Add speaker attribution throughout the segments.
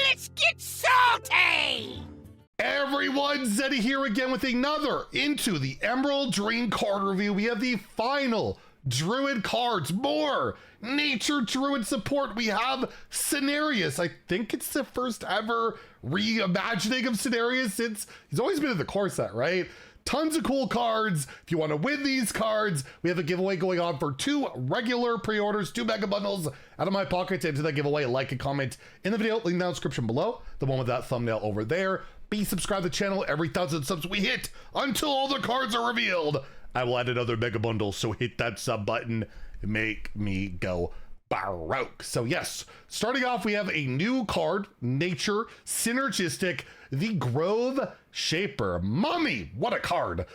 Speaker 1: Let's get salty!
Speaker 2: Everyone, Zeddy here again with another Into the Emerald Dream card review. We have the final Druid cards, more Nature Druid support. We have Cenarius. I think it's the first ever reimagining of Cenarius since he's always been in the core set, right? Tons of cool cards. If you want to win these cards, we have a giveaway going on for 2 regular pre-orders, 2 mega bundles out of my pocket. To enter that giveaway, like and comment in the video, link in the description below, the one with that thumbnail over there. Be subscribed to the channel. Every 1,000 subs we hit until all the cards are revealed, I will add another mega bundle, so hit that sub button and make me go baroque. So yes, starting off, we have a new card, Nature Synergistic, the Grove Shaper. Mommy, what a card.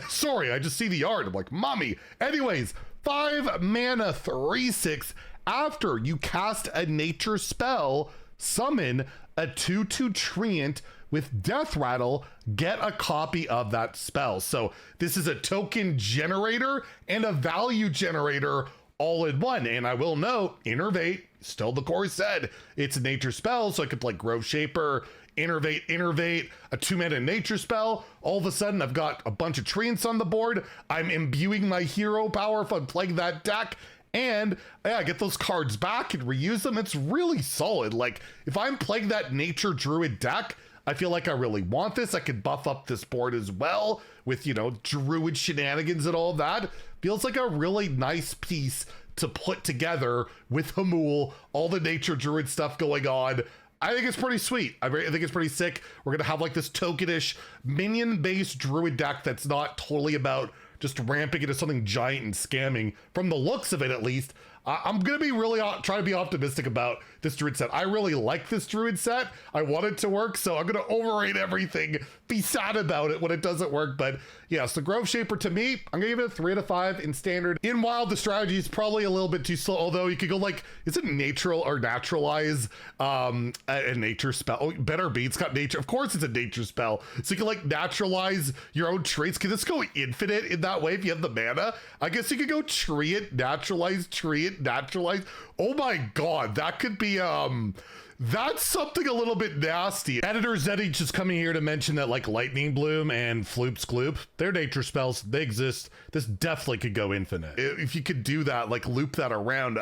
Speaker 2: Sorry, I just see the art. I'm like, mommy. Anyways, 5 mana, 3/6. After you cast a nature spell, summon a 2/2 treant with Death Rattle, get a copy of that spell. So this is a token generator and a value generator all in one. And I will note, Innervate, still the core said, it's a nature spell, so I could play Grove Shaper, Innervate, a 2-mana nature spell. All of a sudden, I've got a bunch of treants on the board. I'm imbuing my hero power if I'm playing that deck. And yeah, I get those cards back and reuse them. It's really solid. Like, if I'm playing that Nature Druid deck, I feel like I really want this. I could buff up this board as well with, you know, Druid shenanigans and all that. Feels like a really nice piece to put together with Hamul, all the Nature Druid stuff going on. I think it's pretty sweet. I think it's pretty sick. We're going to have like this tokenish minion-based Druid deck that's not totally about just ramping into something giant and scamming, from the looks of it at least. I'm going to be really trying to be optimistic about this Druid set. I really like this Druid set. I want it to work, so I'm going to overrate everything, be sad about it when it doesn't work. But yeah, so Grove Shaper, to me, I'm going to give it a 3 out of 5 in standard. In Wild, the strategy is probably a little bit too slow, although you could go like, is it natural or naturalize a nature spell? Oh, better be, it's got nature. Of course it's a nature spell. So you can like naturalize your own traits. Can this go infinite in that way if you have the mana? I guess you could go treant, naturalize, naturalize. Oh my god, that could be that's something a little bit nasty. Editor Zeddy just coming here to mention that like Lightning Bloom and Floop's Gloop, they're nature spells, they exist. This definitely could go infinite. If you could do that, like loop that around,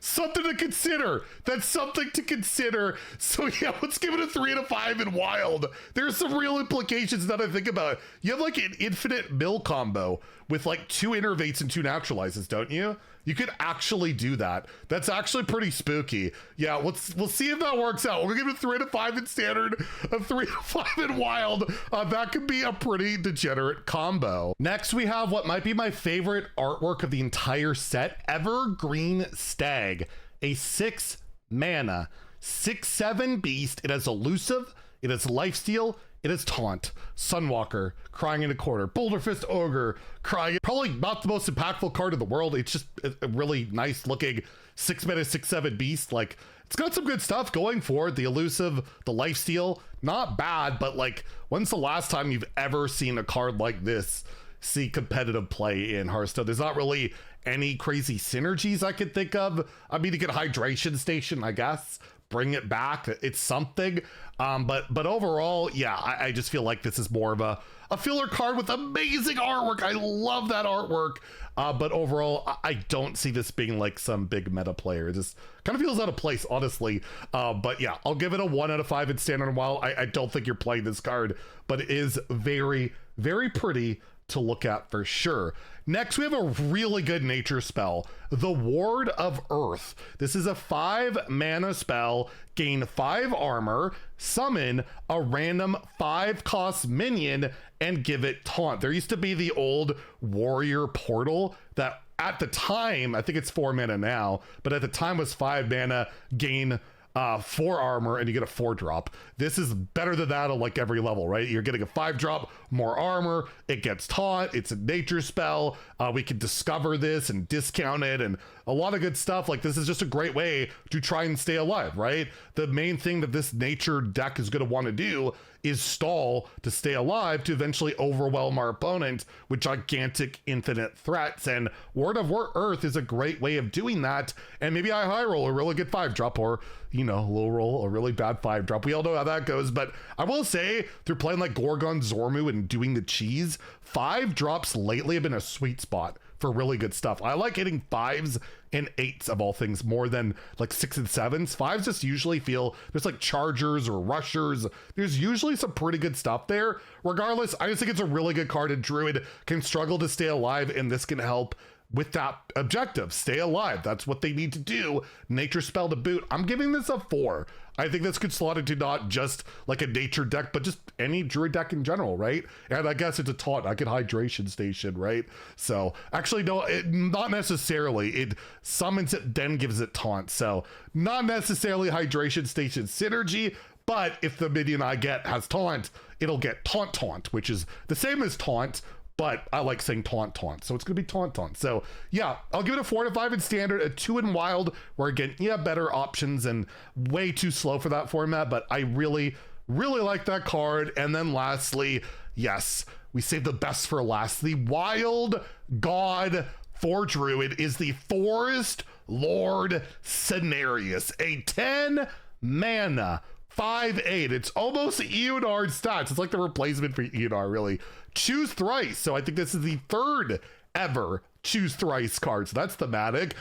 Speaker 2: something to consider. That's something to consider. So yeah, let's give it a 3 out of 5 in Wild. There's some real implications that I think about. You have like an infinite mill combo with like 2 innervates and 2 naturalizes, don't you? You could actually do that. That's actually pretty spooky. Yeah, we'll see if that works out. We're gonna give it a 3 out of 5 in standard, a 3 out of 5 in Wild. That could be a pretty degenerate combo. Next, we have what might be my favorite artwork of the entire set, Evergreen Stag, a 6 mana, 6/7 beast. It has elusive, it has lifesteal, it is Taunt, Sunwalker, Crying in a Corner, Boulder Fist Ogre, Crying. Probably not the most impactful card in the world. It's just a really nice looking 6 mana, 6/7 beast. Like, it's got some good stuff going for it. The elusive, the lifesteal, not bad, but like, when's the last time you've ever seen a card like this see competitive play in Hearthstone? There's not really any crazy synergies I could think of. I mean, you get Hydration Station, I guess. Bring it back, it's something, but overall, yeah, I just feel like this is more of a filler card with amazing artwork. I love that artwork, but overall, I don't see this being like some big meta player. It just kind of feels out of place, honestly. But yeah, I'll give it a 1 out of 5 in standard. While I don't think you're playing this card, but it is very, very pretty to look at for sure. Next, we have a really good nature spell, the Ward of Earth. This is a 5 mana spell, gain 5 armor, summon a random 5 cost minion, and give it taunt. There used to be the old warrior portal that at the time, I think it's 4 mana now, but at the time was 5 mana, gain 4 armor, and you get a 4-drop. This is better than that on like every level, right? You're getting a 5-drop, more armor, it gets taunt, it's a nature spell. We can discover this and discount it, and a lot of good stuff. Like, this is just a great way to try and stay alive, right? The main thing that this nature deck is going to want to do is stall to stay alive to eventually overwhelm our opponent with gigantic infinite threats. And Ward of Earth is a great way of doing that. And maybe I high roll a really good 5-drop, or you know, low roll a really bad 5-drop. We all know how that goes, but I will say through playing like Gorgon, Zormu, and doing the cheese, 5 drops lately have been a sweet spot for really good stuff. I like hitting 5s and 8s of all things more than like 6 and 7s. 5s just usually feel there's like chargers or rushers. There's usually some pretty good stuff there. Regardless, I just think it's a really good card, and Druid can struggle to stay alive, and this can help with that objective. Stay alive. That's what they need to do. Nature spell to boot. I'm giving this a 4. I think this could slot into not just like a nature deck, but just any Druid deck in general, right? And I guess it's a taunt. I could Hydration Station, right? So actually, no, not necessarily. It summons it, then gives it taunt. So not necessarily Hydration Station synergy, but if the minion I get has taunt, it'll get taunt, which is the same as taunt, but I like saying taunt. So it's going to be taunt. So yeah, I'll give it a 4 to 5 in standard, a 2 in wild, where again, yeah, better options and way too slow for that format. But I really, really like that card. And then lastly, yes, we saved the best for last. The wild god for Druid is the Forest Lord Cenarius, a 10 mana 5/8. It's almost Eonar stats. It's like the replacement for Eonar, really. Choose thrice. So I think this is the 3rd ever choose thrice card. So that's thematic.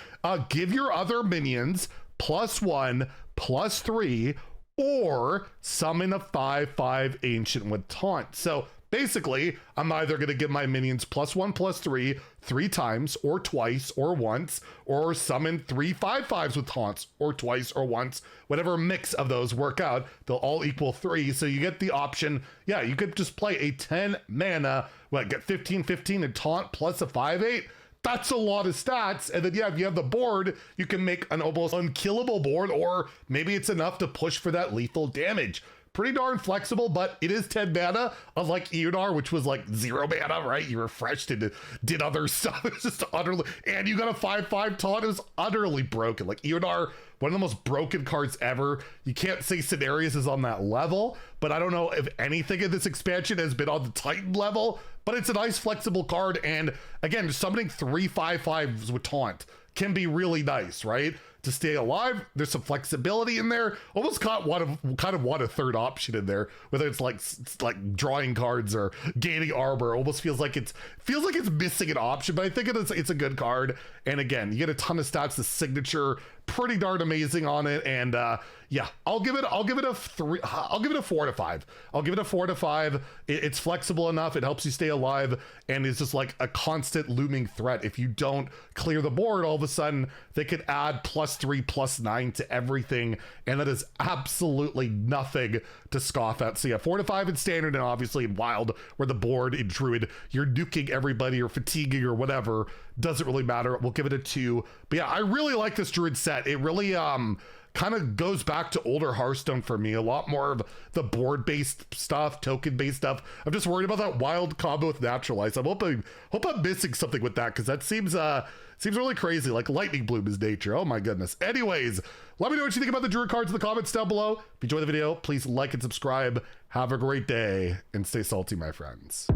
Speaker 2: Give your other minions +1/+3, or summon a 5/5 ancient with taunt. So basically, I'm either going to give my minions +1/+3 3 times, or twice, or once, or summon 3 5/5s with taunts, or twice, or once. Whatever mix of those work out, they'll all equal 3. So you get the option. Yeah, you could just play a 10 mana, get 15/15 and taunt plus a 5/8. That's a lot of stats. And then, yeah, if you have the board, you can make an almost unkillable board, or maybe it's enough to push for that lethal damage. Pretty darn flexible, but it is 10 mana, unlike Eonar, which was like 0 mana, right? You refreshed and did other stuff. It's just utterly, and you got a 5/5 taunt. It was utterly broken. Like Eonar, one of the most broken cards ever. You can't say Cenarius is on that level, but I don't know if anything in this expansion has been on the Titan level, but it's a nice flexible card. And again, summoning 3 5/5s with taunt can be really nice, right? To stay alive, there's some flexibility in there. Almost kind of want a third option in there, whether it's like drawing cards or gaining armor. Almost feels like it's missing an option, but I think it's a good card. And again, you get a ton of stats. The signature, pretty darn amazing on it. And yeah, I'll give it a 3. I'll give it a 4 to 5. I'll give it a 4 to 5. It's flexible enough. It helps you stay alive, and it's just like a constant looming threat. If you don't clear the board, all of a sudden they could add +3, +9 to everything, and that is absolutely nothing to scoff at. So yeah, 4 to 5 in standard, and obviously in wild, where the board in Druid, you're nuking everybody or fatiguing or whatever, doesn't really matter. We'll give it a 2. But yeah, I really like this Druid set. It really kind of goes back to older Hearthstone for me. A lot more of the board-based stuff, token-based stuff. I'm just worried about that wild combo with Naturalize. I'm hoping I'm missing something with that, because that seems really crazy. Like Lightning Bloom is nature. Oh my goodness. Anyways, let me know what you think about the Druid cards in the comments down below. If you enjoyed the video, please like and subscribe. Have a great day, and stay salty, my friends.